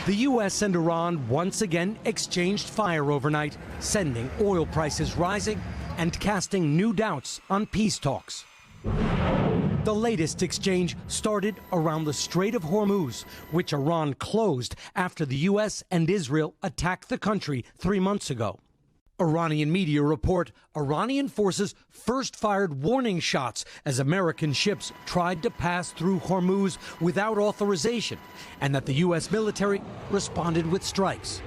The U.S. and Iran once again exchanged fire overnight, sending oil prices rising and casting new doubts on peace talks. The latest exchange started around the Strait of Hormuz, which Iran closed after the U.S. and Israel attacked the country 3 months ago. Iranian media report Iranian forces first fired warning shots as American ships tried to pass through Hormuz without authorization, and that the U.S. military responded with strikes.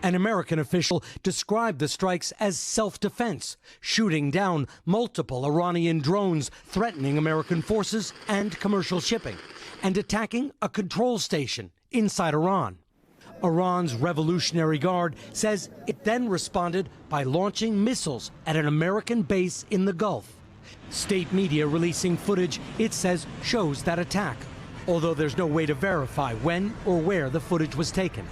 An American official described the strikes as self-defense, shooting down multiple Iranian drones threatening American forces and commercial shipping, and attacking a control station inside Iran. Iran's Revolutionary Guard says it then responded by launching missiles at an American base in the Gulf. State media releasing footage it says shows that attack, although there's no way to verify when or where the footage was taken.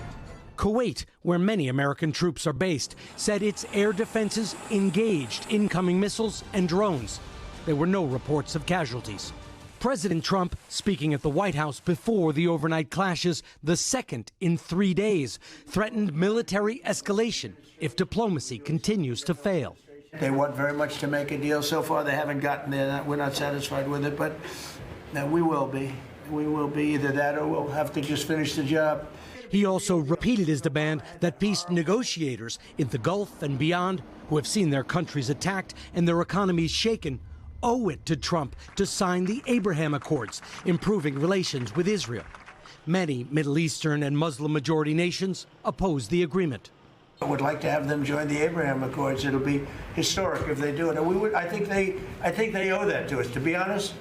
Kuwait, where many American troops are based, said its air defenses engaged incoming missiles and drones. There were no reports of casualties. President Trump, speaking at the White House before the overnight clashes, the second in 3 days, threatened military escalation if diplomacy continues to fail. They want very much to make a deal. So far, they haven't gotten there. We're not satisfied with it, but we will be. We will be either that or we'll have to just finish the job. He also repeated his demand that peace negotiators in the Gulf and beyond, who have seen their countries attacked and their economies shaken, owe it to Trump to sign the Abraham Accords, improving relations with Israel. Many Middle Eastern and Muslim-majority nations oppose the agreement. I would like to have them join the Abraham Accords. It'll be historic if they do it. And I think they owe that to us, to be honest.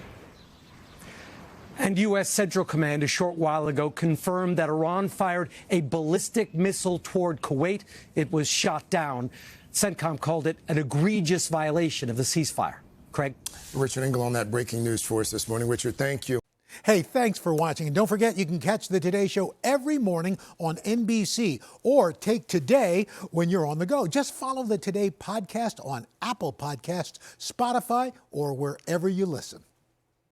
And U.S. Central Command a short while ago confirmed that Iran fired a ballistic missile toward Kuwait. It was shot down. CENTCOM called it an egregious violation of the ceasefire. Craig? Richard Engel on that breaking news for us this morning. Richard, thank you. Hey, thanks for watching. And don't forget, you can catch the Today Show every morning on NBC or take Today when you're on the go. Just follow the Today podcast on Apple Podcasts, Spotify, or wherever you listen.